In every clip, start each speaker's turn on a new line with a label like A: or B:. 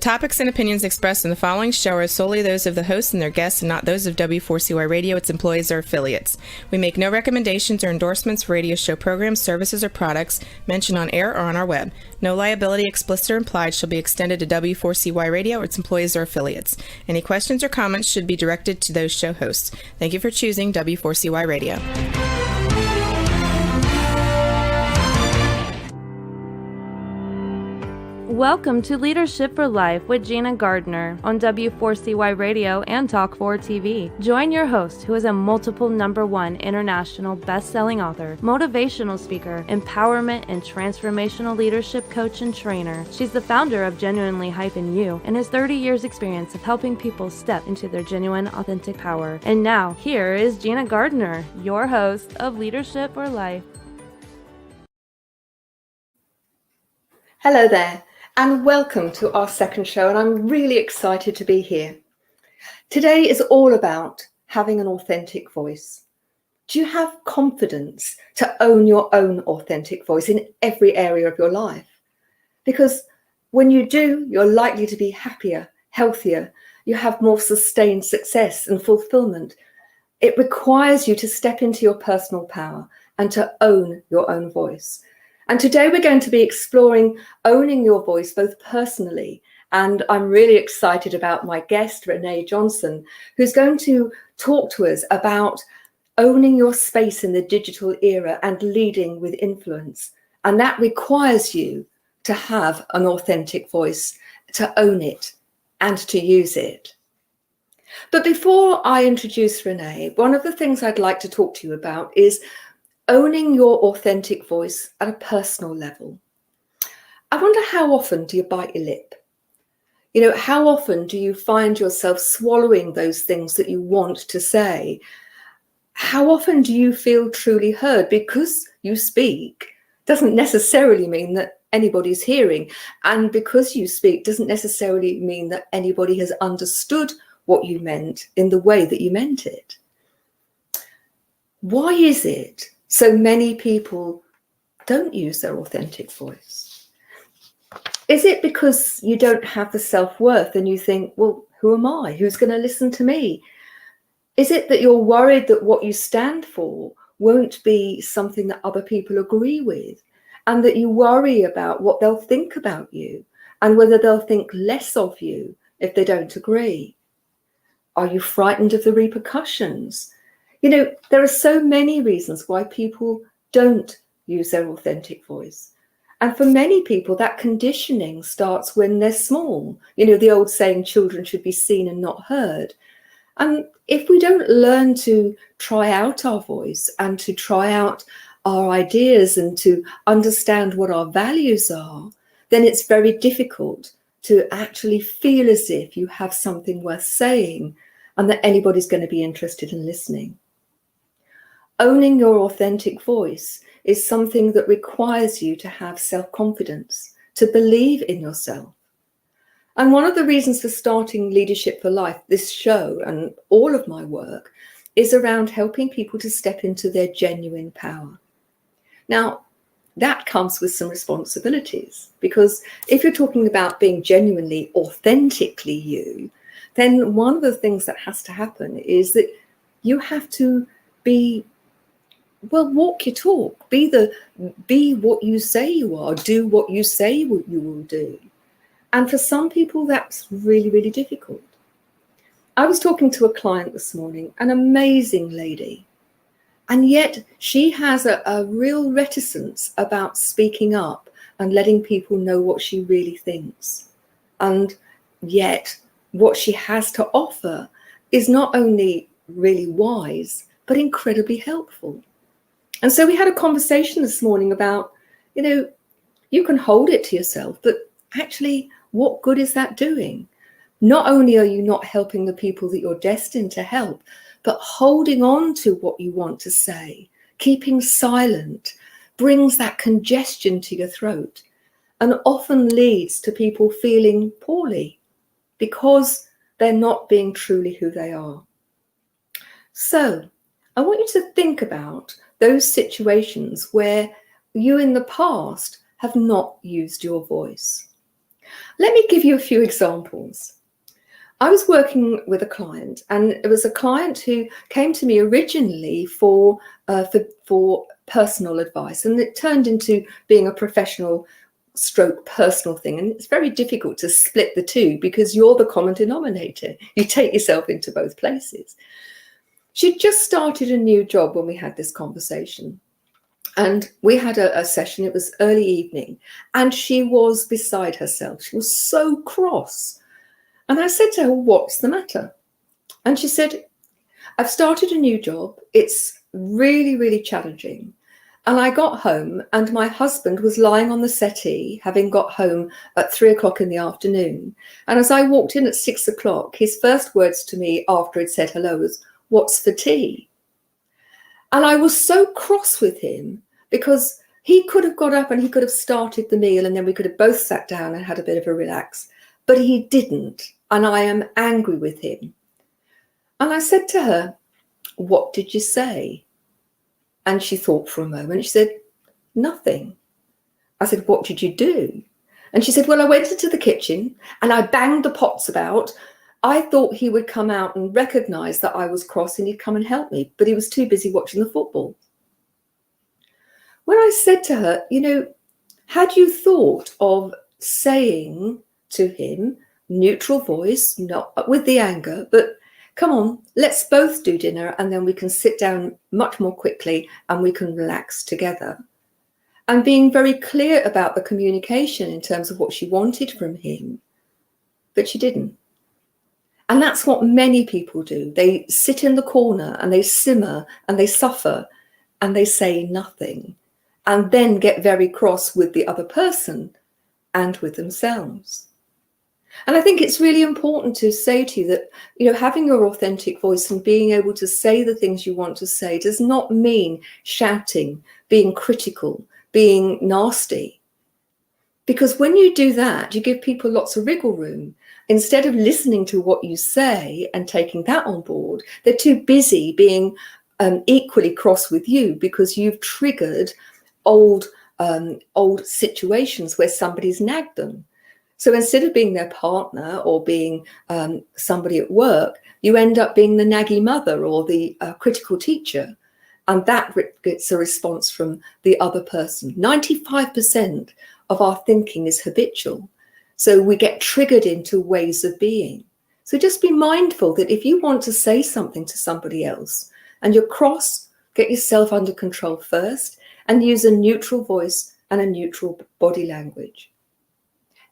A: topics and opinions expressed in the following show are solely those of the hosts and their guests and not those of W4CY Radio, its employees, or affiliates. We make no recommendations or endorsements for radio show programs, services, or products mentioned on air or on our web. No liability, explicit or implied, shall be extended to W4CY Radio or its employees or affiliates. Any questions or comments should be directed to those show hosts. Thank you for choosing W4CY Radio.
B: Welcome to Leadership for Life with Gina Gardner on W4CY Radio and Talk 4 TV. Join your host, who is a multiple #1 international best-selling author, motivational speaker, empowerment and transformational leadership coach and trainer. She's the founder of Genuinely-You and has 30 years experience of helping people step into their genuine, authentic power. And now, here is Gina Gardner, your host of Leadership for Life.
C: Hello there. And welcome to our second show, and I'm really excited to be here. Today is all about having an authentic voice. Do you have confidence to own your own authentic voice in every area of your life? Because when you do, you're likely to be happier, healthier, you have more sustained success and fulfillment. It requires you to step into your personal power and to own your own voice. And today we're going to be exploring owning your voice both personally, and I'm really excited about my guest, Renee Johnson, who's going to talk to us about owning your space in the digital era and leading with influence. And that requires you to have an authentic voice, to own it and to use it. But before I introduce Renee, one of the things I'd like to talk to you about is owning your authentic voice at a personal level. I wonder, how often do you bite your lip? How often do you find yourself swallowing those things that you want to say? How often do you feel truly heard? Because you speak doesn't necessarily mean that anybody's hearing. And because you speak doesn't necessarily mean that anybody has understood what you meant in the way that you meant it. Why is it so many people don't use their authentic voice? Is it because you don't have the self-worth and you think, well, who am I? Who's going to listen to me? Is it that you're worried that what you stand for won't be something that other people agree with, and that you worry about what they'll think about you and whether they'll think less of you if they don't agree? Are you frightened of the repercussions? There are so many reasons why people don't use their authentic voice. And for many people, that conditioning starts when they're small. The old saying, children should be seen and not heard. And if we don't learn to try out our voice and to try out our ideas and to understand what our values are, then it's very difficult to actually feel as if you have something worth saying and that anybody's going to be interested in listening. Owning your authentic voice is something that requires you to have self-confidence, to believe in yourself. And one of the reasons for starting Leadership for Life, this show and all of my work, is around helping people to step into their genuine power. Now, that comes with some responsibilities, because if you're talking about being genuinely, authentically you, then one of the things that has to happen is that you have to walk your talk, be what you say you are, do what you say you will do. And for some people, that's really, really difficult. I was talking to a client this morning, an amazing lady, and yet she has a real reticence about speaking up and letting people know what she really thinks. And yet what she has to offer is not only really wise, but incredibly helpful. And so we had a conversation this morning about, you can hold it to yourself, but actually, what good is that doing? Not only are you not helping the people that you're destined to help, but holding on to what you want to say, keeping silent, brings that congestion to your throat and often leads to people feeling poorly because they're not being truly who they are. So I want you to think about those situations where you in the past have not used your voice. Let me give you a few examples. I was working with a client, and it was a client who came to me originally for personal advice, and it turned into being a professional stroke personal thing. And it's very difficult to split the two because you're the common denominator. You take yourself into both places. She'd just started a new job when we had this conversation. And we had a session, it was early evening, and she was beside herself. She was so cross. And I said to her, what's the matter? And she said, I've started a new job. It's really, really challenging. And I got home and my husband was lying on the settee, having got home at 3 o'clock in the afternoon. And as I walked in at 6 o'clock, his first words to me after he'd said hello was, what's for tea? And I was so cross with him because he could have got up and he could have started the meal and then we could have both sat down and had a bit of a relax. But he didn't. And I am angry with him. And I said to her, what did you say? And she thought for a moment. She said, nothing. I said, what did you do? And she said, well, I went into the kitchen and I banged the pots about. I thought he would come out and recognize that I was cross and he'd come and help me, but he was too busy watching the football. When I said to her, you know, had you thought of saying to him, neutral voice, not with the anger, but come on, let's both do dinner and then we can sit down much more quickly and we can relax together. And being very clear about the communication in terms of what she wanted from him, but she didn't. And that's what many people do. They sit in the corner and they simmer and they suffer and they say nothing and then get very cross with the other person and with themselves. And I think it's really important to say to you that, you know, having your authentic voice and being able to say the things you want to say does not mean shouting, being critical, being nasty. Because when you do that, you give people lots of wriggle room. Instead of listening to what you say and taking that on board, they're too busy being equally cross with you because you've triggered old situations where somebody's nagged them. So instead of being their partner or being somebody at work, you end up being the naggy mother or the critical teacher. And that gets a response from the other person. 95% of our thinking is habitual. So we get triggered into ways of being. So just be mindful that if you want to say something to somebody else and you're cross, get yourself under control first and use a neutral voice and a neutral body language.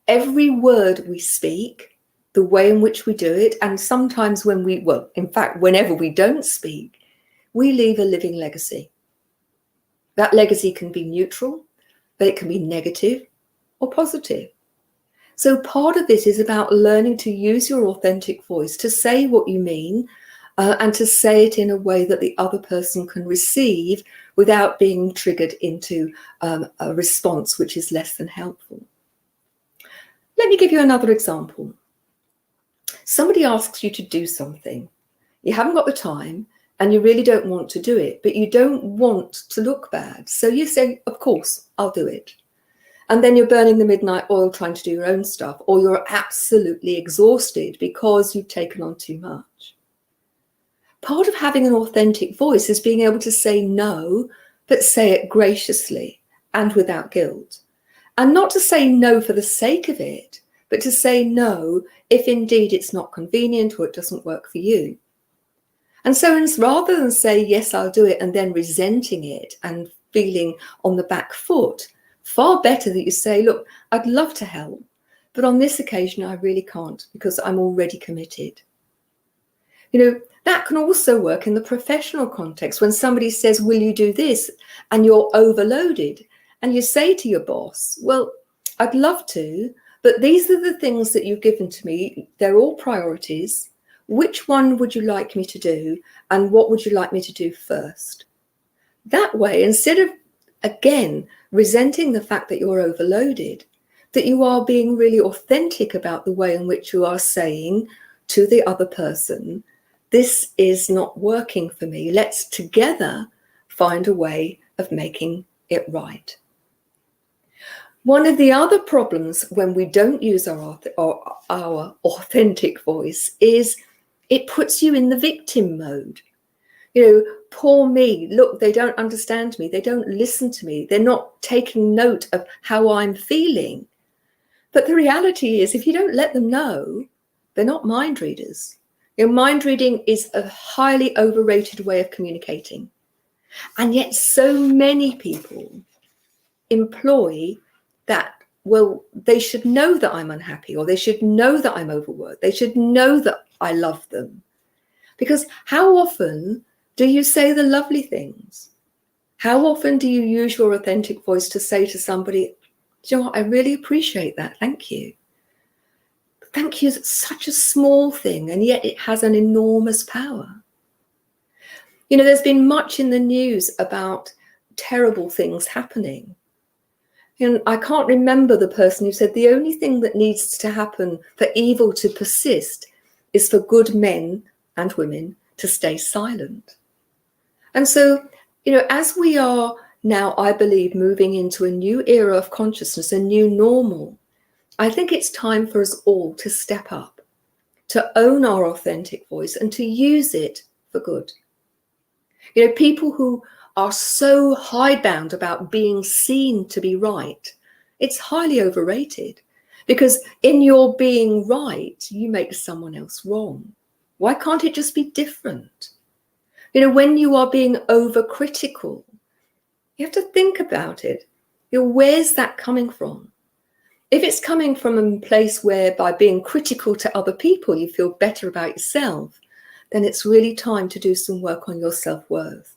C: Every word we speak, the way in which we do it, and sometimes when we, well, in fact, whenever we don't speak, we leave a living legacy. That legacy can be neutral, but it can be negative or positive. So part of this is about learning to use your authentic voice to say what you mean and to say it in a way that the other person can receive without being triggered into a response which is less than helpful. Let me give you another example. Somebody asks you to do something. You haven't got the time and you really don't want to do it, but you don't want to look bad. So you say, of course, I'll do it. And then you're burning the midnight oil trying to do your own stuff, or you're absolutely exhausted because you've taken on too much. Part of having an authentic voice is being able to say no, but say it graciously and without guilt. And not to say no for the sake of it, but to say no if indeed it's not convenient or it doesn't work for you. And so rather than say, yes, I'll do it, and then resenting it and feeling on the back foot, far better that you say, look, I'd love to help, but on this occasion, I really can't because I'm already committed. You know, that can also work in the professional context when somebody says, will you do this? And you're overloaded. And you say to your boss, well, I'd love to, but these are the things that you've given to me. They're all priorities. Which one would you like me to do? And what would you like me to do first? That way, instead of, again, resenting the fact that you're overloaded, that you are being really authentic about the way in which you are saying to the other person, this is not working for me. Let's together find a way of making it right. One of the other problems when we don't use our authentic voice is it puts you in the victim mode. You know, poor me, look, they don't understand me. They don't listen to me. They're not taking note of how I'm feeling. But the reality is, if you don't let them know, they're not mind readers. You know, mind reading is a highly overrated way of communicating. And yet so many people employ that, well, they should know that I'm unhappy, or they should know that I'm overworked. They should know that I love them. Because how often do you say the lovely things? How often do you use your authentic voice to say to somebody, do you know what, I really appreciate that, thank you. Thank you is such a small thing, and yet it has an enormous power. You know, there's been much in the news about terrible things happening. And I can't remember the person who said the only thing that needs to happen for evil to persist is for good men and women to stay silent. And so, you know, as we are now, I believe, moving into a new era of consciousness, a new normal, I think it's time for us all to step up, to own our authentic voice and to use it for good. You know, people who are so hidebound about being seen to be right, it's highly overrated, because in your being right, you make someone else wrong. Why can't it just be different? You know, when you are being overcritical, you have to think about it. You know, where's that coming from? If it's coming from a place where by being critical to other people, you feel better about yourself, then it's really time to do some work on your self-worth.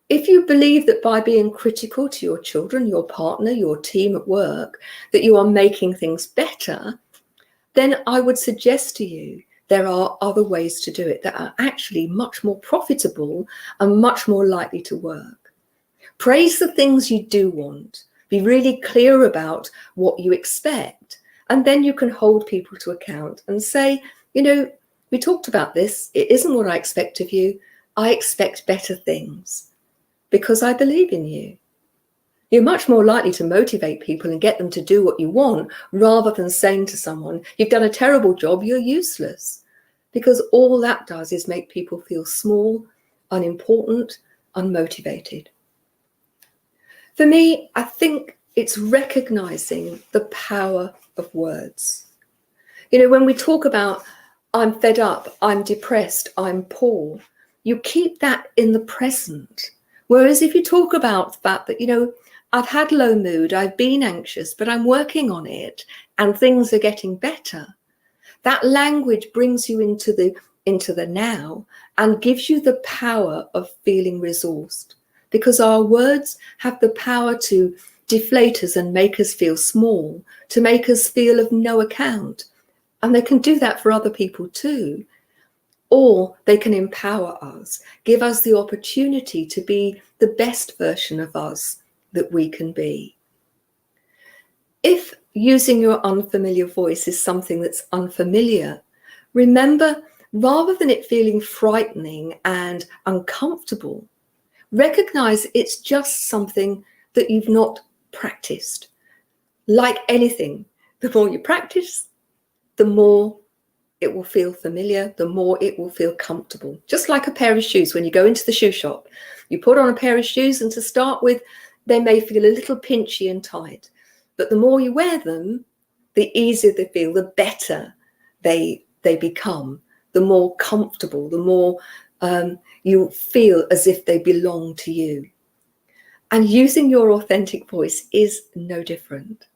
C: If you believe that by being critical to your children, your partner, your team at work, that you are making things better, then I would suggest to you there are other ways to do it that are actually much more profitable and much more likely to work. Praise the things you do want. Be really clear about what you expect. And then you can hold people to account and say, you know, we talked about this. It isn't what I expect of you. I expect better things because I believe in you. You're much more likely to motivate people and get them to do what you want rather than saying to someone, you've done a terrible job, you're useless. Because all that does is make people feel small, unimportant, unmotivated. For me, I think it's recognizing the power of words. You know, when we talk about I'm fed up, I'm depressed, I'm poor, you keep that in the present. Whereas if you talk about the fact that, you know, I've had low mood, I've been anxious, but I'm working on it and things are getting better. That language brings you into the now and gives you the power of feeling resourced, because our words have the power to deflate us and make us feel small, to make us feel of no account. And they can do that for other people too. Or they can empower us, give us the opportunity to be the best version of us that we can be. If using your unfamiliar voice is something that's unfamiliar, remember, rather than it feeling frightening and uncomfortable, recognize it's just something that you've not practiced. Like anything, the more you practice, the more it will feel familiar, the more it will feel comfortable. Just like a pair of shoes, when you go into the shoe shop, you put on a pair of shoes, and to start with, they may feel a little pinchy and tight. But the more you wear them, the easier they feel, the better they become, the more comfortable, the more you feel as if they belong to you. And using your authentic voice is no different.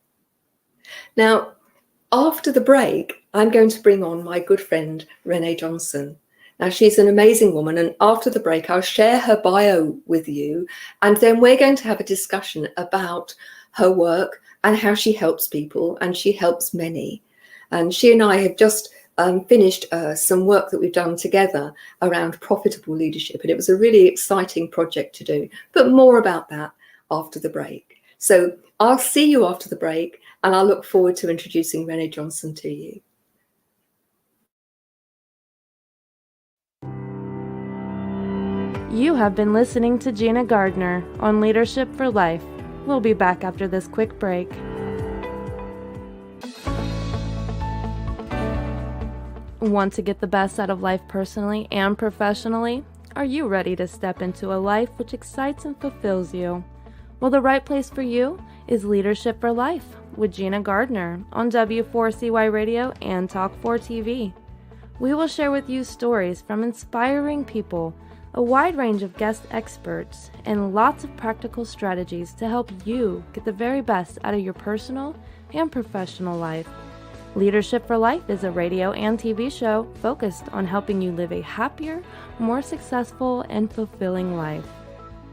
C: Now, after the break, I'm going to bring on my good friend, Renee Johnson. Now, she's an amazing woman, and after the break, I'll share her bio with you, and then we're going to have a discussion about her work and how she helps people, and she helps many. And she and I have just finished some work that we've done together around profitable leadership, and it was a really exciting project to do. But more about that after the break. So I'll see you after the break, and I look forward to introducing Renee Johnson to you.
B: You have been listening to Gina Gardner on Leadership for Life. We'll be back after this quick break. Want to get the best out of life personally and professionally? Are you ready to step into a life which excites and fulfills you? Well, the right place for you is Leadership for Life with Gina Gardner on W4CY Radio and Talk4 TV. We will share with you stories from inspiring people, a wide range of guest experts, and lots of practical strategies to help you get the very best out of your personal and professional life. Leadership for Life is a radio and TV show focused on helping you live a happier, more successful, and fulfilling life.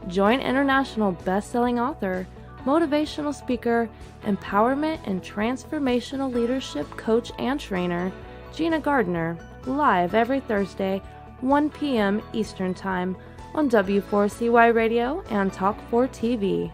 B: Join international best-selling author, motivational speaker, empowerment and transformational leadership coach and trainer, Gina Gardner, live every Thursday, 1 p.m. Eastern Time on W4CY Radio and Talk4 TV.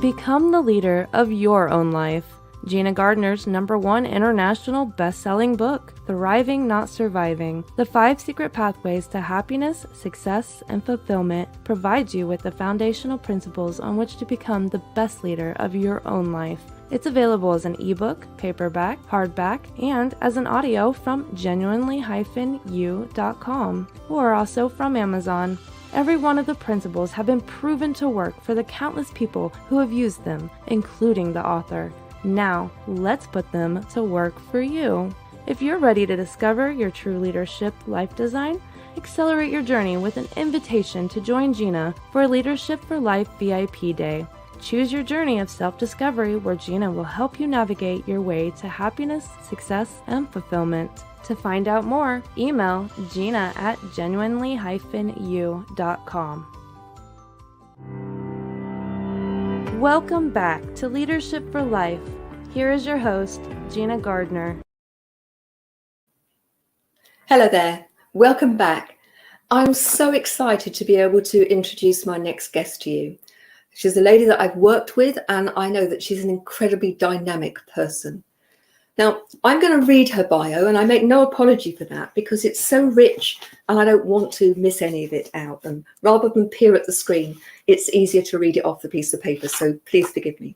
B: Become the leader of your own life. Gina Gardner's #1 international best-selling book, Thriving Not Surviving, The 5 Secret Pathways to Happiness, Success, and Fulfillment, provides you with the foundational principles on which to become the best leader of your own life. It's available as an ebook, paperback, hardback, and as an audio from genuinely-u.com, or also from Amazon. Every one of the principles have been proven to work for the countless people who have used them, including the author. Now, let's put them to work for you. If you're ready to discover your true leadership life design, accelerate your journey with an invitation to join Gina for Leadership for Life VIP Day. Choose your journey of self-discovery where Gina will help you navigate your way to happiness, success, and fulfillment. To find out more, email Gina at genuinely-u.com. Welcome back to Leadership for Life. Here is your host, Gina Gardner.
C: Hello there. Welcome back. I'm so excited to be able to introduce my next guest to you. She's a lady that I've worked with, and I know that she's an incredibly dynamic person. Now, I'm going to read her bio, and I make no apology for that because it's so rich and I don't want to miss any of it out. And rather than peer at the screen, it's easier to read it off the piece of paper, so please forgive me.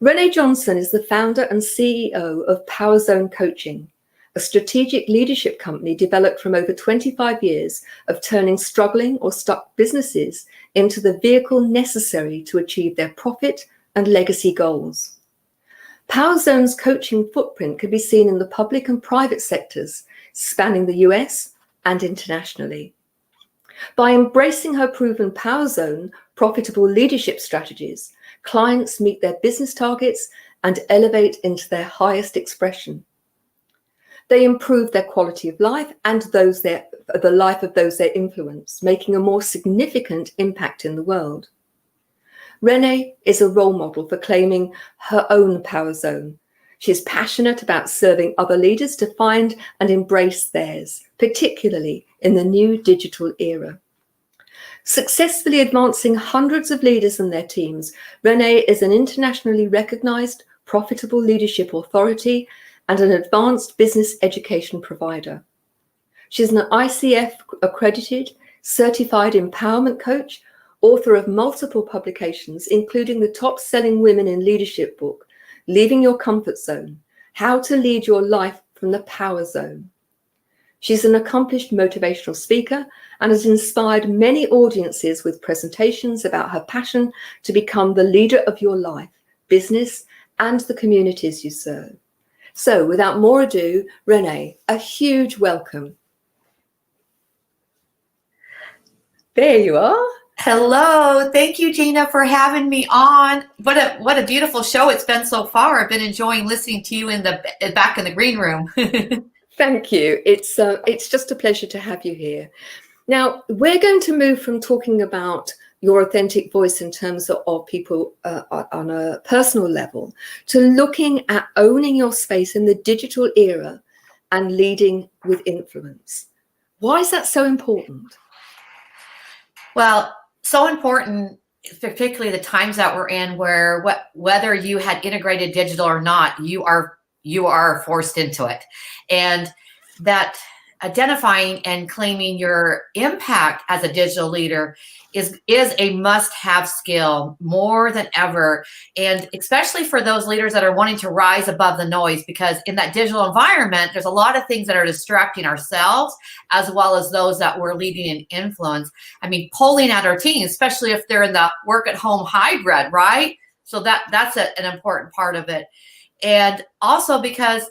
C: Renee Johnson is the founder and CEO of Power Zone Coaching, a strategic leadership company developed from over 25 years of turning struggling or stuck businesses into the vehicle necessary to achieve their profit and legacy goals. Power Zone's coaching footprint can be seen in the public and private sectors, spanning the US and internationally. By embracing her proven Power Zone profitable leadership strategies, clients meet their business targets and elevate into their highest expression. They improve their quality of life and the life of those they influence, making a more significant impact in the world. Renee is a role model for claiming her own power zone. She is passionate about serving other leaders to find and embrace theirs, particularly in the new digital era. Successfully advancing hundreds of leaders and their teams, Renee is an internationally recognized, profitable leadership authority and an advanced business education provider. She's an ICF accredited, certified empowerment coach, author of multiple publications, including the top-selling Women in Leadership book, Leaving Your Comfort Zone, How to Lead Your Life from the Power Zone. She's an accomplished motivational speaker and has inspired many audiences with presentations about her passion to become the leader of your life, business, and the communities you serve. So without more ado, Renee, a huge welcome. There you are.
D: Hello. Thank you, Gina, for having me on. What a beautiful show it's been so far. I've been enjoying listening to you in the back in the green room.
C: Thank you. It's just a pleasure to have you here. Now, we're going to move from talking about your authentic voice in terms of people on a personal level to looking at owning your space in the digital era and leading with influence. Why is that so important?
D: Well, so important, particularly the times that we're in, where whether you had integrated digital or not, you are forced into it, and that identifying and claiming your impact as a digital leader is a must-have skill more than ever. And especially for those leaders that are wanting to rise above the noise, because in that digital environment, there's a lot of things that are distracting ourselves as well as those that we're leading and influence. I mean, pulling at our teams, especially if they're in the work at home hybrid, right? So that's an important part of it. And also because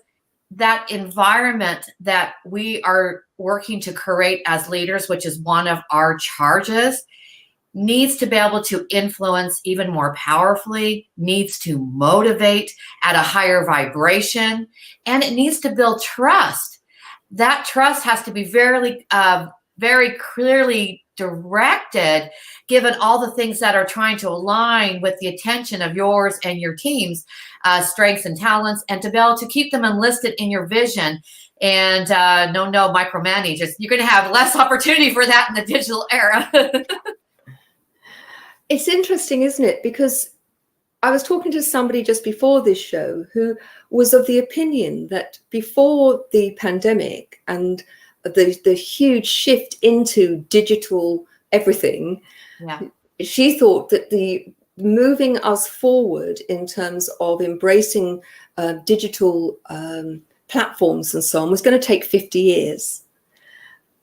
D: that environment that we are working to create as leaders, which is one of our charges, needs to be able to influence even more powerfully, needs to motivate at a higher vibration, and it needs to build trust. That trust has to be very clearly directed, given all the things that are trying to align with the attention of yours and your team's strengths and talents, and to be able to keep them enlisted in your vision. And no micromanage. You're going to have less opportunity for that in the digital era.
C: It's interesting, isn't it? Because I was talking to somebody just before this show who was of the opinion that before the pandemic and the huge shift into digital everything, she thought that the moving us forward in terms of embracing digital platforms and so on was going to take 50 years.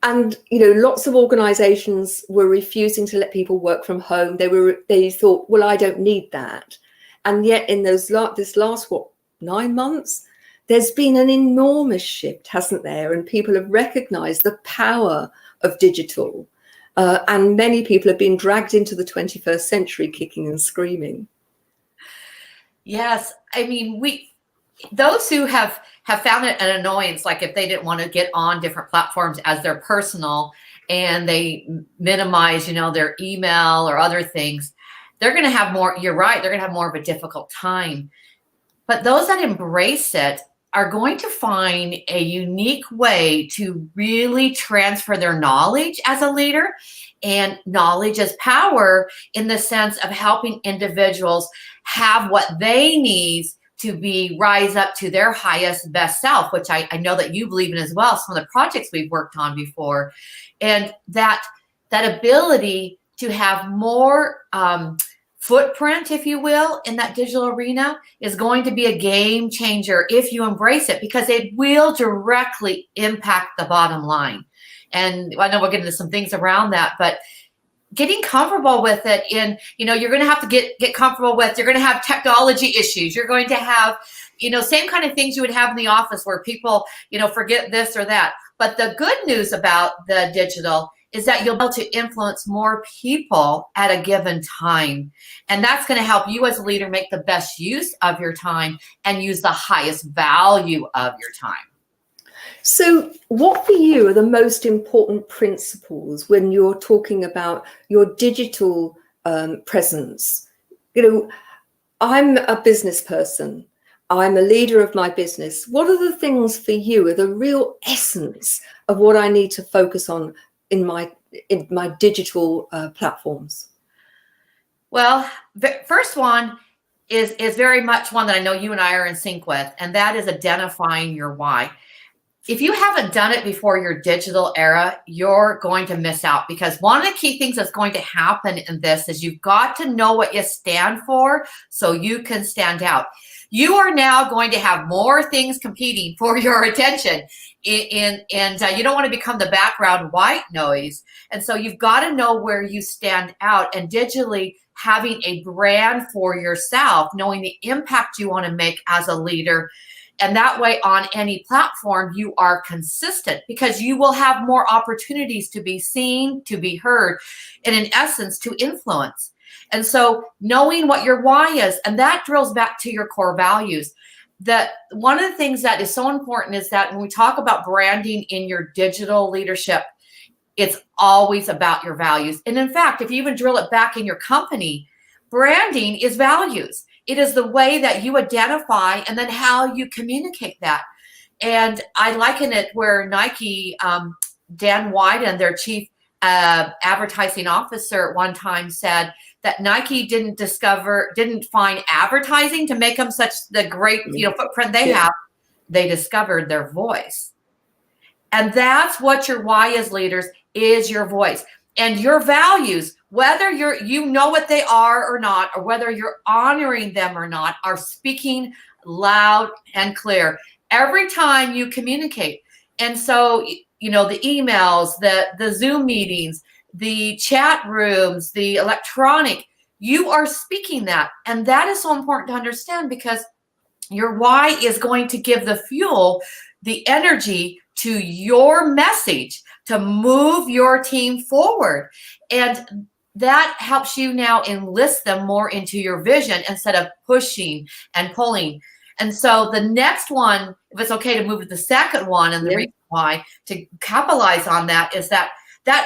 C: And, you know, lots of organizations were refusing to let people work from home. They thought, well, I don't need that. And yet in this last 9 months, there's been an enormous shift, hasn't there? And people have recognized the power of digital. And many people have been dragged into the 21st century kicking and screaming.
D: Yes. I mean, those who have found it an annoyance, like if they didn't want to get on different platforms as their personal and they minimize, their email or other things, they're going to have more, you're right, they're going to have more of a difficult time. But those that embrace it are going to find a unique way to really transfer their knowledge as a leader. And knowledge is power in the sense of helping individuals have what they need to rise up to their highest best self, which I know that you believe in as well, some of the projects we've worked on before. And that ability to have more footprint, if you will, in that digital arena is going to be a game changer if you embrace it, because it will directly impact the bottom line. And I know we'll get into some things around that, but getting comfortable with it, and you're going to have to get comfortable with, you're going to have technology issues, you're going to have same kind of things you would have in the office where people forget this or that. But the good news about the digital is that you'll be able to influence more people at a given time, and that's going to help you as a leader make the best use of your time and use the highest value of your time.
C: So what for you are the most important principles when you're talking about your digital presence? I'm a business person. I'm a leader of my business. What are the things for you are the real essence of what I need to focus on in my digital platforms?
D: Well, the first one is very much one that I know you and I are in sync with, and that is identifying your why. If you haven't done it before your digital era, you're going to miss out, because one of the key things that's going to happen in this is you've got to know what you stand for so you can stand out. You are now going to have more things competing for your attention, and you don't want to become the background white noise. And so you've got to know where you stand out, and digitally having a brand for yourself, knowing the impact you want to make as a leader. And that way on any platform, you are consistent, because you will have more opportunities to be seen, to be heard, and in essence, to influence. And so knowing what your why is, and that drills back to your core values. That one of the things that is so important is that when we talk about branding in your digital leadership, it's always about your values. And in fact, if you even drill it back in your company, branding is values. It is the way that you identify and then how you communicate that. And I liken it where Nike, Dan Wyden, their chief advertising officer, at one time said that Nike didn't find advertising to make them such the great footprint they have. They discovered their voice. And that's what your why is, leaders, is your voice. And your values, whether you know what they are or not, or whether you're honoring them or not, are speaking loud and clear every time you communicate. And so, you know, the emails, the Zoom meetings, the chat rooms, the electronic, you are speaking that. And that is so important to understand, because your why is going to give the fuel, the energy to your message to move your team forward. And that helps you now enlist them more into your vision instead of pushing and pulling. And so the next one, if it's okay to move to the second one, and the reason why to capitalize on that is that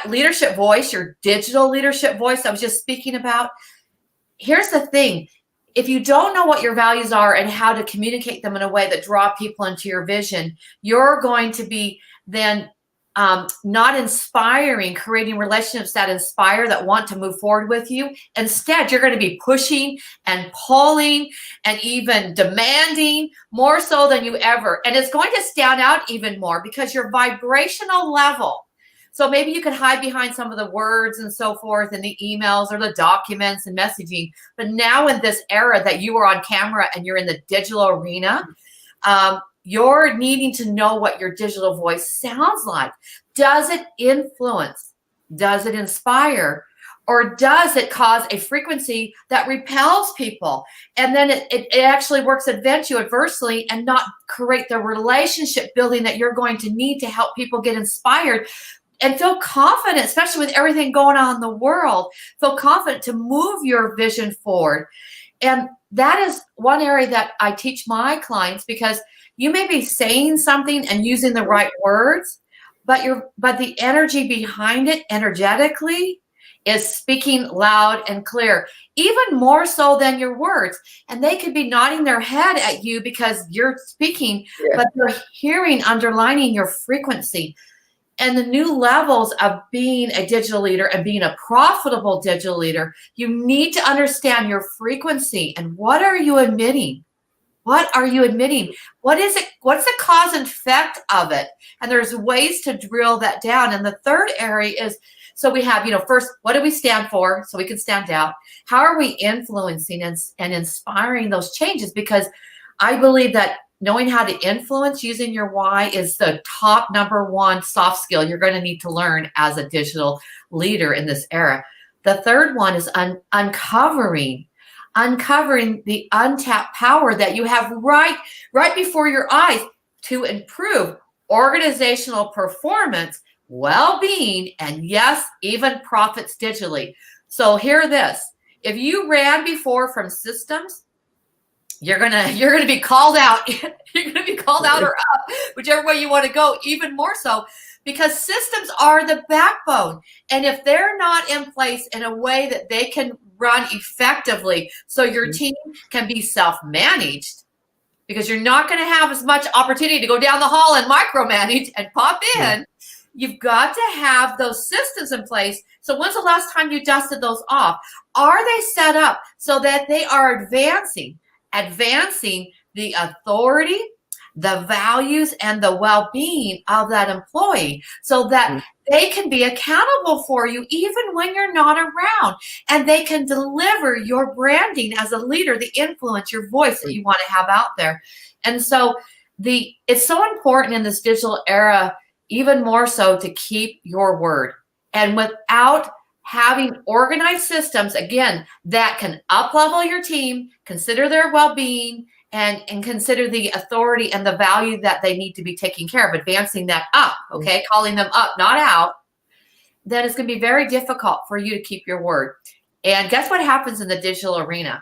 D: leadership voice, your digital leadership voice I was just speaking about. Here's the thing. If you don't know what your values are and how to communicate them in a way that draw people into your vision, you're going to be then not inspiring, creating relationships that inspire, that want to move forward with you. Instead, you're going to be pushing and pulling and even demanding more so than you ever. And it's going to stand out even more because your vibrational level. So maybe you could hide behind some of the words and so forth in the emails or the documents and messaging. But now in this era that you are on camera and you're in the digital arena, you're needing to know what your digital voice sounds like. Does it influence? Does it inspire? Or does it cause a frequency that repels people? And then it actually works against you adversely and not create the relationship building that you're going to need to help people get inspired and feel confident, especially with everything going on in the world, feel confident to move your vision forward. And that is one area that I teach my clients, because you may be saying something and using the right words, but the energy behind it energetically is speaking loud and clear, even more so than your words. And they could be nodding their head at you because you're speaking, but they're hearing, underlining your frequency. And the new levels of being a digital leader and being a profitable digital leader, you need to understand your frequency and what are you emitting? What are you emitting? What is it? What's the cause and effect of it? And there's ways to drill that down. And the third area is, so we have, first, what do we stand for so we can stand out? How are we influencing and inspiring those changes? Because I believe that knowing how to influence using your why is the top number one soft skill you're going to need to learn as a digital leader in this era. The third one is uncovering the untapped power that you have right before your eyes to improve organizational performance, well-being, and yes, even profits digitally. So hear this. If you ran before from systems, you're gonna be called out. You're gonna be called out or up, whichever way you want to go, even more so, because systems are the backbone. And if they're not in place in a way that they can run effectively, so your team can be self-managed, because you're not going to have as much opportunity to go down the hall and micromanage and pop in. You've got to have those systems in place. So when's the last time you dusted those off? Are they set up so that they are advancing the authority, the values, and the well-being of that employee, so that they can be accountable for you even when you're not around, and they can deliver your branding as a leader, the influence, your voice that you want to have out there. And so it's so important in this digital era, even more so, to keep your word. And without having organized systems, again, that can up-level your team, consider their well-being, and consider the authority and the value that they need to be taking care of, advancing that up, okay, calling them up, not out, then it's going to be very difficult for you to keep your word. And guess what happens in the digital arena?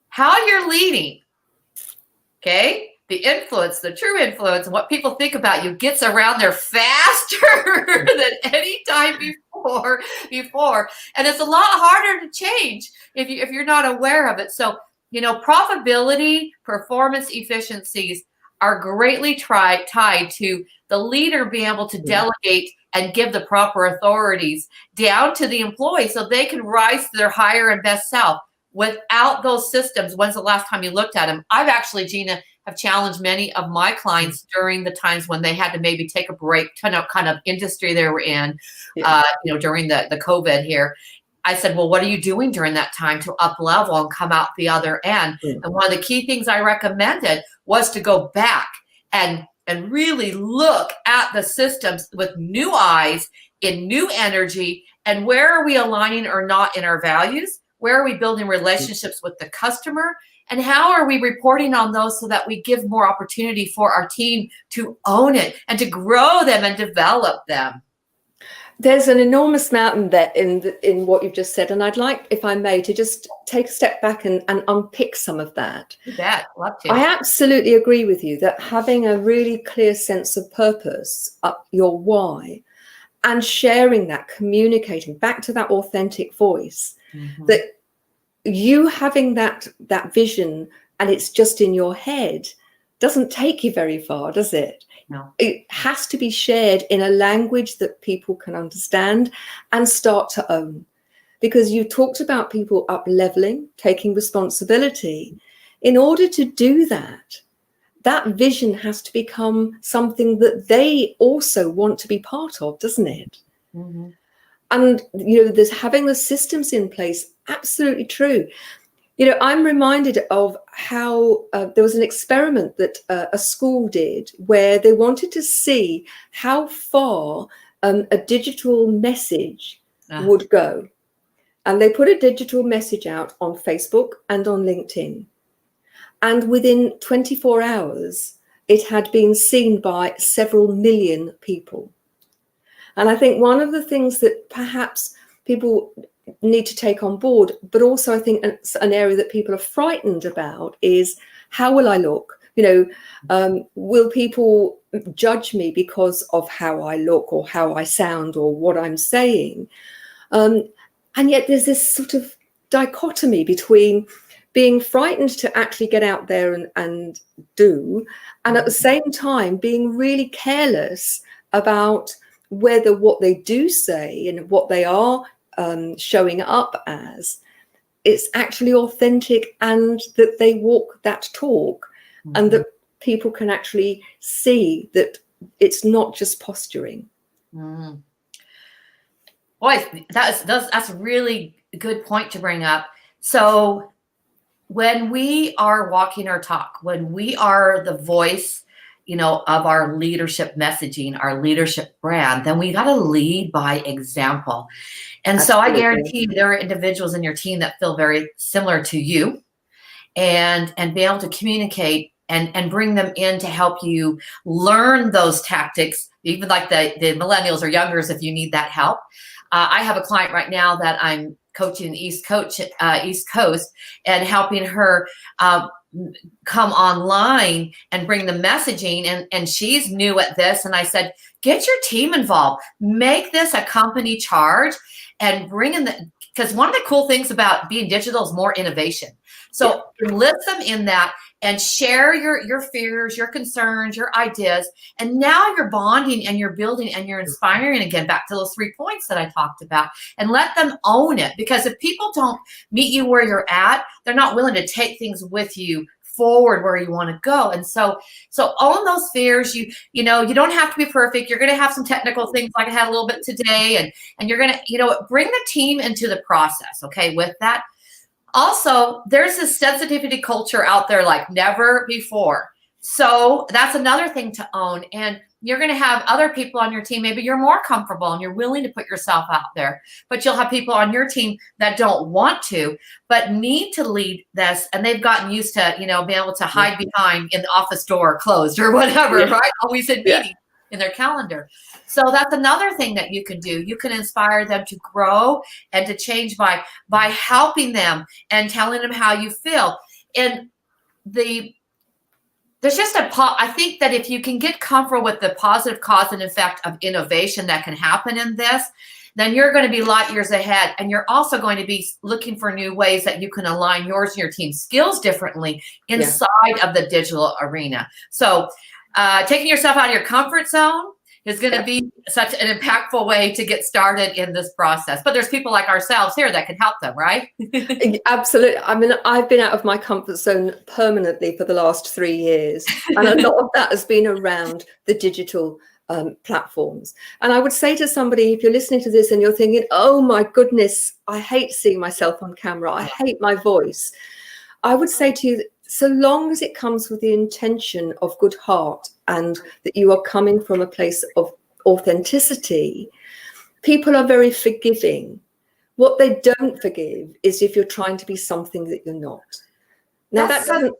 D: How you're leading, okay, the influence, the true influence, and what people think about you gets around there faster than any time before. And it's a lot harder to change if you're not aware of it. So, profitability, performance efficiencies are greatly tied to the leader being able to delegate and give the proper authorities down to the employee so they can rise to their higher and best self. Without those systems, when's the last time you looked at them? I've actually, Gina, have challenged many of my clients during the times when they had to maybe take a break to know kind of industry they were in, during the COVID here. I said, well, what are you doing during that time to up level and come out the other end? And one of the key things I recommended was to go back and really look at the systems with new eyes, in new energy, and where are we aligning or not in our values? Where are we building relationships with the customer? And how are we reporting on those so that we give more opportunity for our team to own it and to grow them and develop them?
C: There's an enormous mountain there in what you've just said. And I'd like, if I may, to just take a step back and unpick some of that.
D: You bet. Love to.
C: I absolutely agree with you that having a really clear sense of purpose, your why, and sharing that, communicating back to that authentic voice, that you having that vision and it's just in your head doesn't take you very far, does it?
D: No.
C: It has to be shared in a language that people can understand and start to own. Because you talked about people up leveling, taking responsibility. In order to do that, that vision has to become something that they also want to be part of, doesn't it? And, there's having the systems in place, absolutely true. I'm reminded of how there was an experiment that a school did where they wanted to see how far a digital message would go. And they put a digital message out on Facebook and on LinkedIn. And within 24 hours, it had been seen by several million people. And I think one of the things that perhaps people need to take on board, but also I think an area that people are frightened about is, how will I look? Will people judge me because of how I look or how I sound or what I'm saying? And yet there's this sort of dichotomy between being frightened to actually get out there and do, and at the same time being really careless about whether what they do say and what they are showing up as, it's actually authentic and that they walk that talk, and that people can actually see that it's not just posturing.
D: Boy, that's a really good point to bring up. So when we are walking our talk, when we are the voice of our leadership messaging, our leadership brand, then we got to lead by example. And Absolutely. So I guarantee there are individuals in your team that feel very similar to you, and be able to communicate and bring them in to help you learn those tactics, even like the millennials or youngers, if you need that help. I have a client right now that I'm coaching East Coast and helping her come online and bring the messaging, and she's new at this, and I said, get your team involved, make this a company charge, and bring in because one of the cool things about being digital is more innovation. So enlist them in that and share your fears, your concerns, your ideas, and now you're bonding and you're building and you're inspiring again, back to those 3 points that I talked about, and let them own it. Because if people don't meet you where you're at, they're not willing to take things with you forward where you want to go. And so own those fears. You don't have to be perfect. You're going to have some technical things like I had a little bit today, and you're going to, bring the team into the process. Okay. With that, also, there's this sensitivity culture out there like never before. So that's another thing to own. And you're going to have other people on your team. Maybe you're more comfortable and you're willing to put yourself out there, but you'll have people on your team that don't want to, but need to lead this. And they've gotten used to, being able to hide behind in the office door closed or whatever, right? Always in meetings in their calendar. So that's another thing that you can do. You can inspire them to grow and to change by helping them and telling them how you feel. And there's just I think that if you can get comfortable with the positive cause and effect of innovation that can happen in this, then you're going to be light years ahead. And you're also going to be looking for new ways that you can align yours and your team's skills differently inside of the digital arena. So taking yourself out of your comfort zone, is going to be such an impactful way to get started in this process. But there's people like ourselves here that can help them, right?
C: Absolutely. I mean, I've been out of my comfort zone permanently for the last 3 years, and a lot of that has been around the digital platforms. And I would say to somebody, if you're listening to this and you're thinking, oh my goodness, I hate seeing myself on camera, I hate my voice, I would say to you, so long as it comes with the intention of good heart and that you are coming from a place of authenticity, people are very forgiving. What they don't forgive is if you're trying to be something that you're not. Now, that doesn't,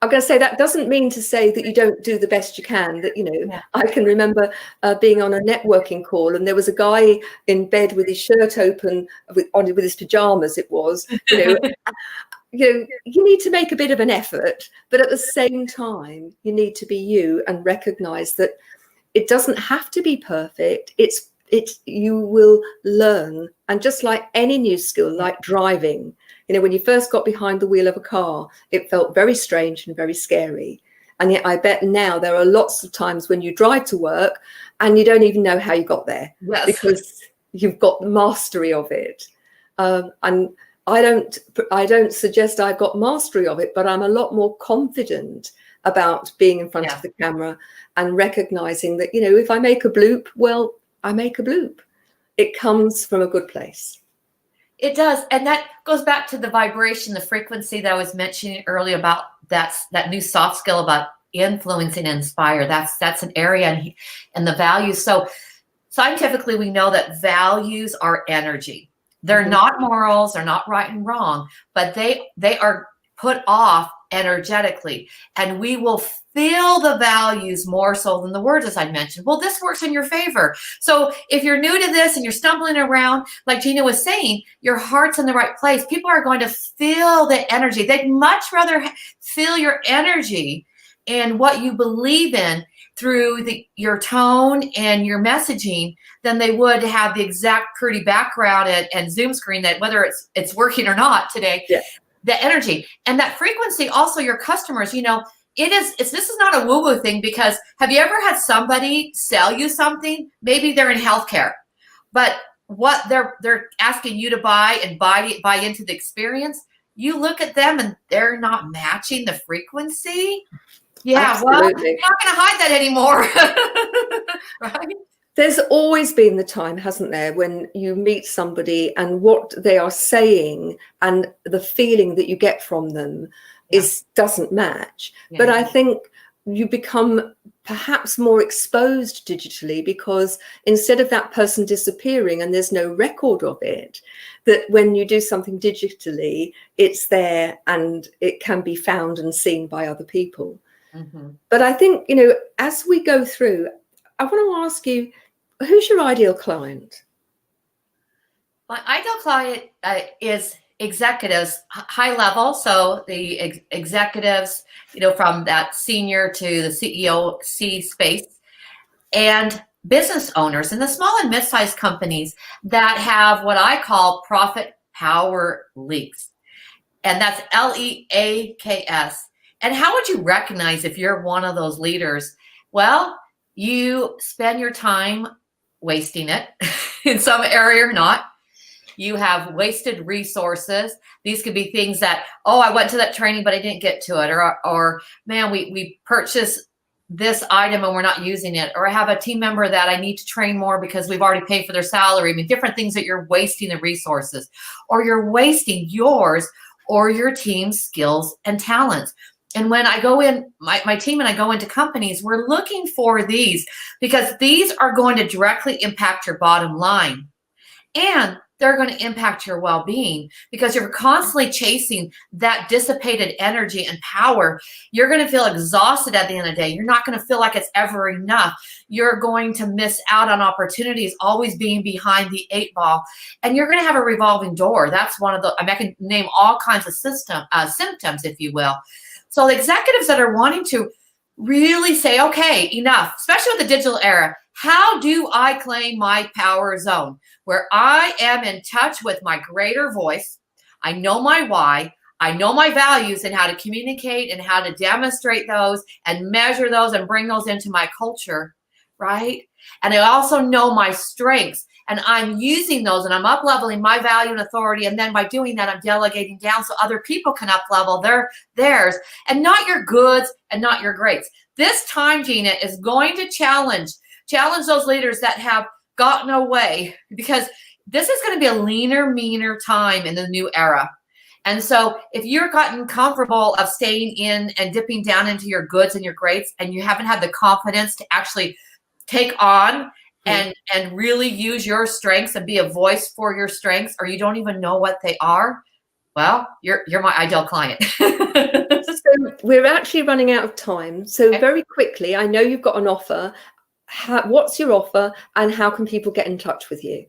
C: I'm going to say, that doesn't mean to say that you don't do the best you can. That, you know, I can remember being on a networking call, and there was a guy in bed with his shirt open, with his pajamas. It was, you know, you need to make a bit of an effort, but at the same time, you need to be you and recognize that it doesn't have to be perfect. You will learn, and just like any new skill, like driving. You know, when you first got behind the wheel of a car, it felt very strange and very scary. And yet I bet now there are lots of times when you drive to work and you don't even know how you got there, because you've got the mastery of it. And I don't suggest I've got mastery of it, but I'm a lot more confident about being in front of the camera and recognizing that, you know, if I make a bloop, well, I make a bloop. It comes from a good place.
D: It does. And that goes back to the vibration, the frequency that I was mentioning earlier about that new soft skill about influencing and inspire. That's an area and the values. So scientifically, we know that values are energy. They're not morals, they're not right and wrong, but they are put off energetically, and we will feel the values more so than the words, as I mentioned. Well, this works in your favor. So if you're new to this and you're stumbling around, like Gina was saying, your heart's in the right place. People are going to feel the energy. They'd much rather feel your energy and what you believe in through your tone and your messaging than they would have the exact pretty background and Zoom screen, that whether it's working or not today. The energy and that frequency. Also, your customers, you know, this is not a woo-woo thing, because have you ever had somebody sell you something? Maybe they're in healthcare, but what they're asking you to buy and buy into the experience, you look at them and they're not matching the frequency. Yeah, absolutely. Well, you're not going to hide that anymore. Right?
C: There's always been the time, hasn't there, when you meet somebody and what they are saying and the feeling that you get from them doesn't match. But I think you become perhaps more exposed digitally, because instead of that person disappearing and there's no record of it, that when you do something digitally, it's there and it can be found and seen by other people. But I think, you know, as we go through, I want to ask you, who's your ideal client?
D: My ideal client is executives, high level. So the executives, you know, from that senior to the CEO space, and business owners in the small and mid-sized companies that have what I call profit power leaks. And that's LEAKS. And how would you recognize if you're one of those leaders? Well, you spend your time wasting it in some area or not. You have wasted resources. These could be things that, oh, I went to that training, but I didn't get to it. Or man, we purchased this item and we're not using it. Or I have a team member that I need to train more because we've already paid for their salary. I mean, different things that you're wasting the resources, or you're wasting yours or your team's skills and talents. And when I go in, my team and I go into companies, we're looking for these, because these are going to directly impact your bottom line. And they're going to impact your well-being, because you're constantly chasing that dissipated energy and power. You're going to feel exhausted at the end of the day. You're not going to feel like it's ever enough. You're going to miss out on opportunities, always being behind the 8 ball. And you're going to have a revolving door. That's one of the, I can name all kinds of symptoms, if you will. So the executives that are wanting to really say, okay, enough, especially with the digital era, how do I claim my power zone where I am in touch with my greater voice? I know my why, I know my values and how to communicate and how to demonstrate those and measure those and bring those into my culture. right? And I also know my strengths, and I'm using those, and I'm up leveling my value and authority. And then by doing that, I'm delegating down so other people can up level theirs, and not your goods and not your greats. This time, Gina, is going to challenge those leaders that have gotten away, because this is going to be a leaner, meaner time in the new era. And so if you're gotten comfortable of staying in and dipping down into your goods and your greats, and you haven't had the confidence to actually take on and really use your strengths and be a voice for your strengths, or you don't even know what they are, well, you're my ideal client.
C: So we're actually running out of time. So very quickly, I know you've got an offer. What's your offer, and how can people get in touch with you?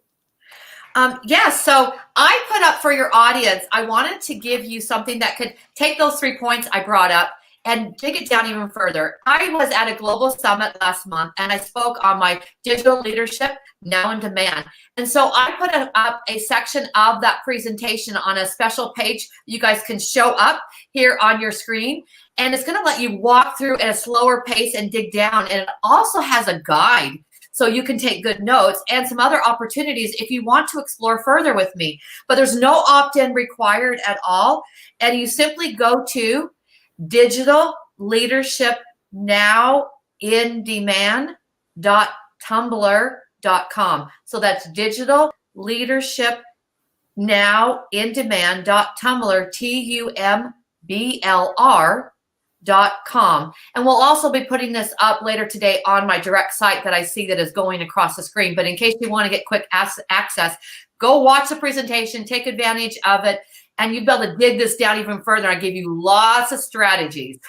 D: Yes. So I put up for your audience, I wanted to give you something that could take those 3 points I brought up and dig it down even further. I was at a global summit last month, and I spoke on my digital leadership now in demand. And so I put up a section of that presentation on a special page. You guys can show up here on your screen, and it's going to let you walk through at a slower pace and dig down. And it also has a guide, so you can take good notes and some other opportunities if you want to explore further with me. But there's no opt-in required at all. And you simply go to digitalleadershipnowindemand.tumblr.com. So that's digitalleadershipnowindemand.tumblr, TUMBLR.com. And we'll also be putting this up later today on my direct site that I see that is going across the screen. But in case you want to get quick access, go watch the presentation, take advantage of it, and you'll be able to dig this down even further. I give you lots of strategies.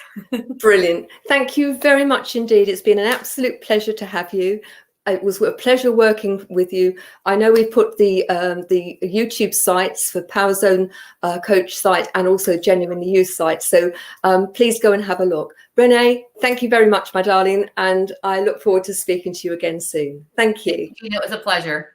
C: Brilliant. Thank you very much indeed. It's been an absolute pleasure to have you. It was a pleasure working with you. I know we put the YouTube sites for Power Zone Coach site and also Genuinely You site. So please go and have a look. Renee, thank you very much, my darling. And I look forward to speaking to you again soon. Thank you.
D: It was a pleasure.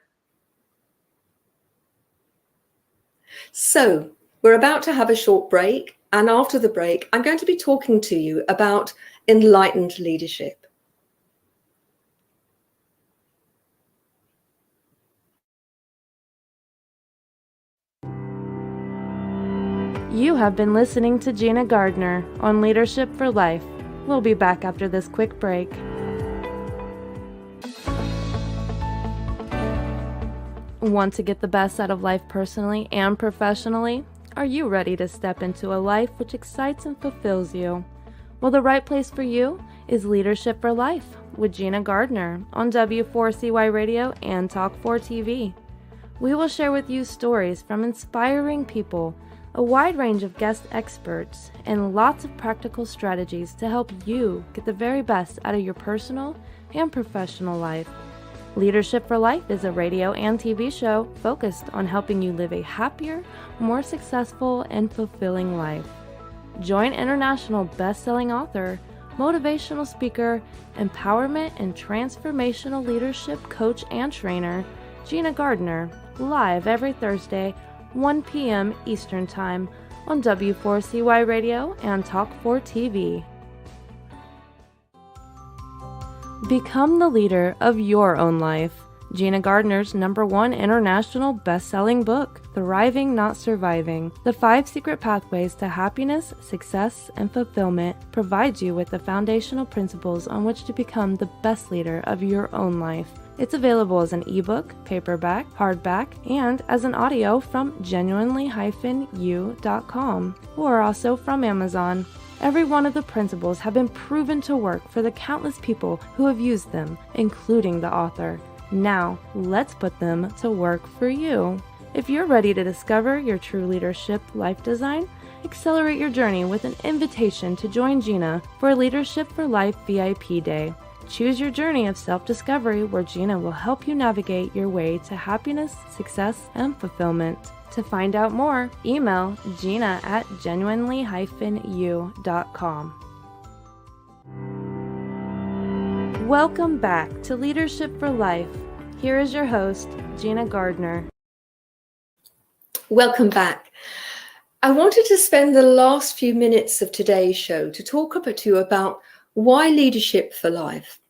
C: So we're about to have a short break. And after the break, I'm going to be talking to you about enlightened leadership.
B: You have been listening to Gina Gardner on Leadership for Life. We'll be back after this quick break. Want to get the best out of life personally and professionally? Are you ready to step into a life which excites and fulfills you? Well, the right place for you is Leadership for Life with Gina Gardner on W4CY Radio and Talk4 TV. We will share with you stories from inspiring people, a wide range of guest experts, and lots of practical strategies to help you get the very best out of your personal and professional life. Leadership for Life is a radio and TV show focused on helping you live a happier, more successful, and fulfilling life. Join international best-selling author, motivational speaker, empowerment and transformational leadership coach and trainer, Gina Gardner, live every Thursday, 1 p.m. Eastern Time on W4CY Radio and Talk4 TV. Become the leader of your own life. Gina Gardner's #1 international best-selling book, Thriving Not Surviving, The 5 Secret Pathways to Happiness, Success, and Fulfillment, provides you with the foundational principles on which to become the best leader of your own life. It's available as an ebook, paperback, hardback, and as an audio from genuinely-you.com, or also from Amazon. Every one of the principles have been proven to work for the countless people who have used them, including the author. Now, let's put them to work for you. If you're ready to discover your true leadership life design, accelerate your journey with an invitation to join Gina for Leadership for Life VIP Day. Choose your journey of self-discovery where Gina will help you navigate your way to happiness, success, and fulfillment. To find out more, email Gina at genuinely-you.com. Welcome back to Leadership for Life. Here is your host, Gina Gardner.
C: Welcome back. I wanted to spend the last few minutes of today's show to talk to you about why leadership for life.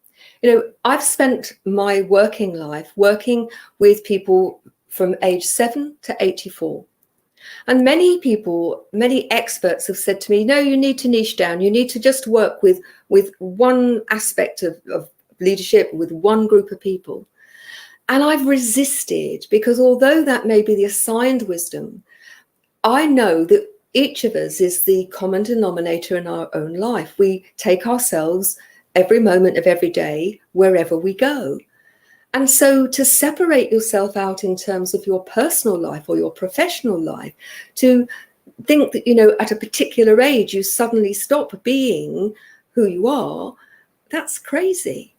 C: I've spent my working life working with people from age 7 to 84. And many people, many experts have said to me, no, you need to niche down. You need to just work with one aspect of leadership, with one group of people. And I've resisted, because although that may be the assigned wisdom, I know that each of us is the common denominator in our own life. We take ourselves every moment of every day, wherever we go. And so to separate yourself out in terms of your personal life or your professional life, to think that, at a particular age, you suddenly stop being who you are, that's crazy.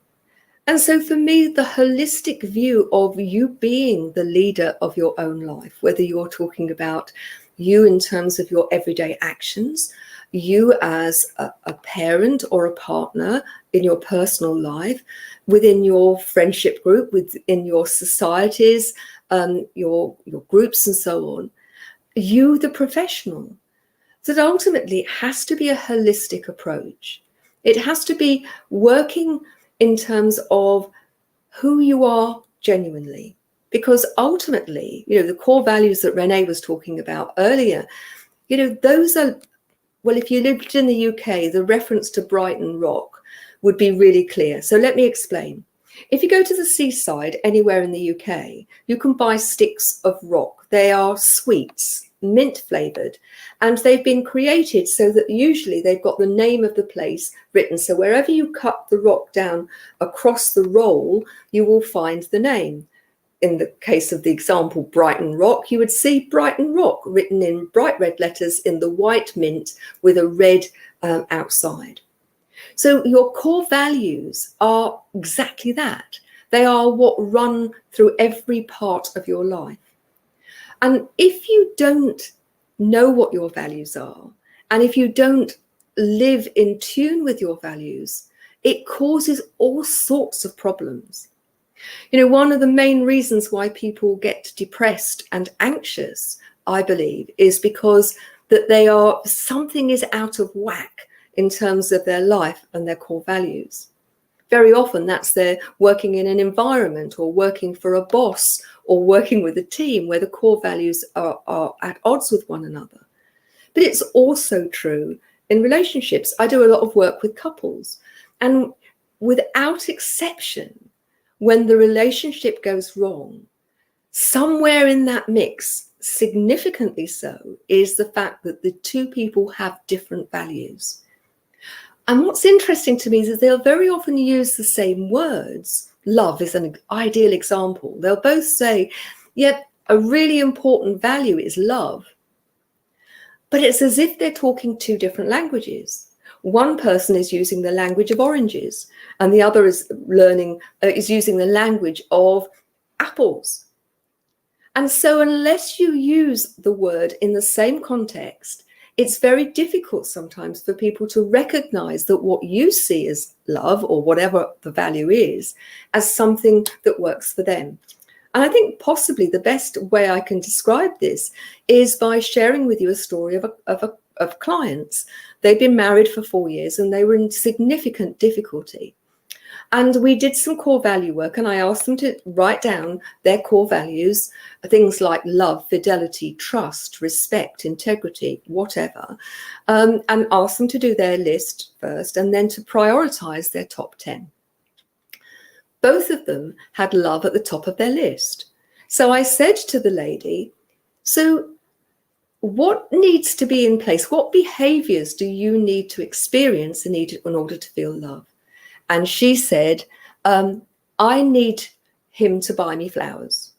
C: And so for me, the holistic view of you being the leader of your own life, whether you're talking about you in terms of your everyday actions, you as a parent or a partner in your personal life, within your friendship group, within your societies, your groups and so on, you, the professional, that ultimately it has to be a holistic approach. It has to be working in terms of who you are genuinely. Because ultimately, the core values that Renee was talking about earlier, those are, well, if you lived in the UK, the reference to Brighton Rock would be really clear. So let me explain. If you go to the seaside anywhere in the UK, you can buy sticks of rock. They are sweets, mint flavored, and they've been created so that usually they've got the name of the place written. So wherever you cut the rock down across the roll, you will find the name. In the case of the example, Brighton Rock, you would see Brighton Rock written in bright red letters in the white mint with a red outside. So your core values are exactly that. They are what run through every part of your life. And if you don't know what your values are, and if you don't live in tune with your values, it causes all sorts of problems. One of the main reasons why people get depressed and anxious, I believe, is because that something is out of whack in terms of their life and their core values. Very often that's they're working in an environment or working for a boss or working with a team where the core values are at odds with one another. But it's also true in relationships. I do a lot of work with couples, and without exception, when the relationship goes wrong, somewhere in that mix, significantly so, is the fact that the two people have different values. And what's interesting to me is that they'll very often use the same words. Love is an ideal example. They'll both say, a really important value is love. But it's as if they're talking two different languages. One person is using the language of oranges, and the other is using the language of apples. And so unless you use the word in the same context, it's very difficult sometimes for people to recognize that what you see as love, or whatever the value is, as something that works for them. And I think possibly the best way I can describe this is by sharing with you a story of clients. They'd been married for 4 years and they were in significant difficulty. And we did some core value work, and I asked them to write down their core values, things like love, fidelity, trust, respect, integrity, whatever, and asked them to do their list first and then to prioritize their top 10. Both of them had love at the top of their list. So I said to the lady, so what needs to be in place? What behaviors do you need to experience in order to feel love? And she said, I need him to buy me flowers.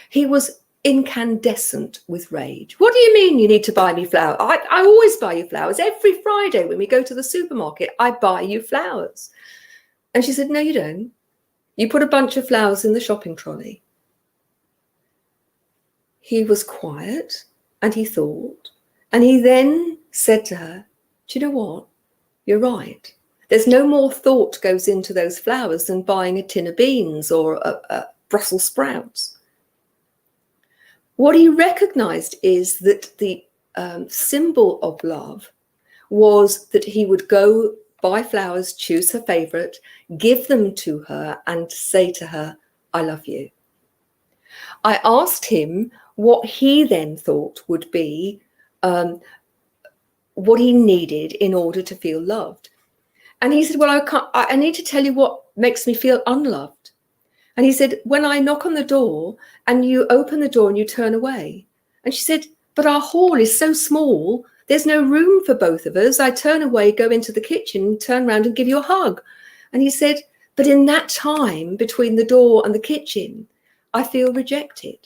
C: He was incandescent with rage. What do you mean you need to buy me flowers? I always buy you flowers. Every Friday when we go to the supermarket, I buy you flowers. And she said, no, you don't. You put a bunch of flowers in the shopping trolley. He was quiet and he thought. And he then said to her, do you know what? You're right. There's no more thought goes into those flowers than buying a tin of beans or a Brussels sprouts. What he recognized is that the symbol of love was that he would go buy flowers, choose her favorite, give them to her, and say to her, I love you. I asked him what he then thought would be what he needed in order to feel loved. And he said, well, I need to tell you what makes me feel unloved. And he said, when I knock on the door and you open the door and you turn away. And she said, but our hall is so small, there's no room for both of us. I turn away, go into the kitchen, turn around and give you a hug. And he said, but in that time between the door and the kitchen, I feel rejected.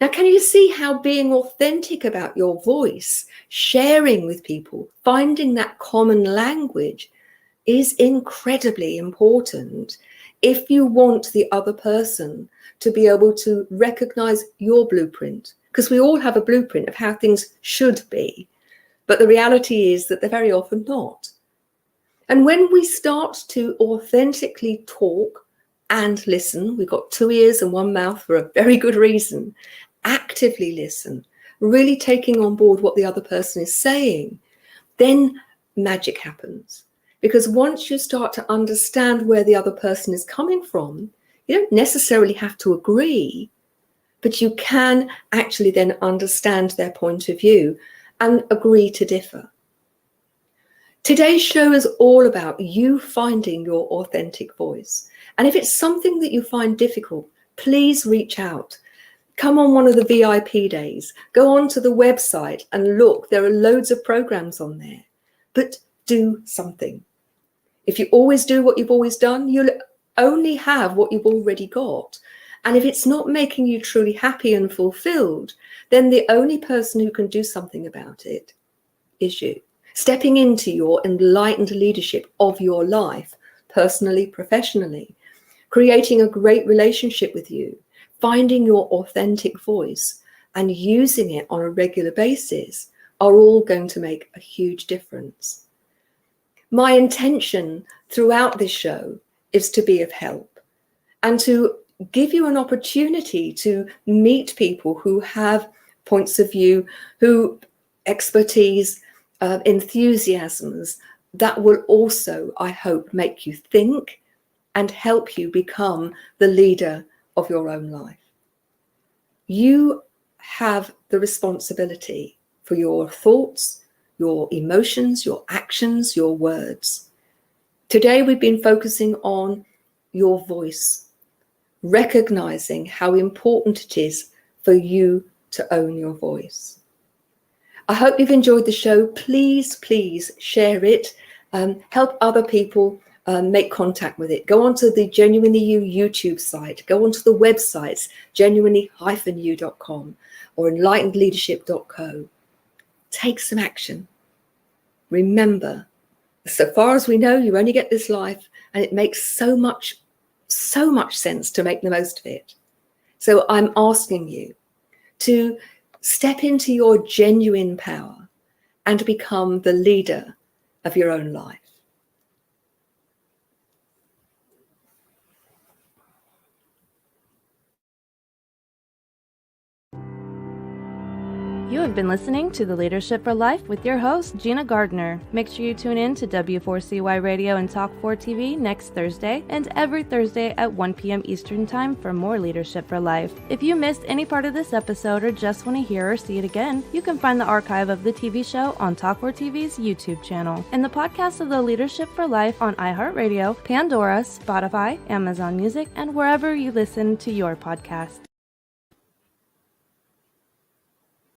C: Now, can you see how being authentic about your voice, sharing with people, finding that common language is incredibly important if you want the other person to be able to recognize your blueprint? Because we all have a blueprint of how things should be, but the reality is that they're very often not. And when we start to authentically talk and listen, we've got 2 ears and 1 mouth for a very good reason, actively listen, really taking on board what the other person is saying, then magic happens. Because once you start to understand where the other person is coming from, you don't necessarily have to agree, but you can actually then understand their point of view and agree to differ. Today's show is all about you finding your authentic voice. And if it's something that you find difficult, please reach out. Come on one of the VIP days. Go onto the website and look. There are loads of programs on there. But do something. If you always do what you've always done, you'll only have what you've already got. And if it's not making you truly happy and fulfilled, then the only person who can do something about it is you. Stepping into your enlightened leadership of your life, personally, professionally, creating a great relationship with you, finding your authentic voice and using it on a regular basis are all going to make a huge difference. My intention throughout this show is to be of help and to give you an opportunity to meet people who have points of view, who expertise, enthusiasms that will also, I hope, make you think and help you become the leader of your own life. You have the responsibility for your thoughts, your emotions, your actions, your words. Today we've been focusing on your voice, recognizing how important it is for you to own your voice. I hope you've enjoyed the show. Please, please share it. Help other people make contact with it. Go onto the Genuinely You YouTube site. Go onto the websites, genuinely-you.com or enlightenedleadership.co. Take some action. Remember, so far as we know, you only get this life, and it makes so much sense to make the most of it. So I'm asking you to step into your genuine power and become the leader of your own life.
B: You have been listening to The Leadership for Life with your host, Gina Gardner. Make sure you tune in to W4CY Radio and Talk 4 TV next Thursday and every Thursday at 1 p.m. Eastern Time for more Leadership for Life. If you missed any part of this episode or just want to hear or see it again, you can find the archive of the TV show on Talk 4 TV's YouTube channel and the podcast of The Leadership for Life on iHeartRadio, Pandora, Spotify, Amazon Music, and wherever you listen to your podcast.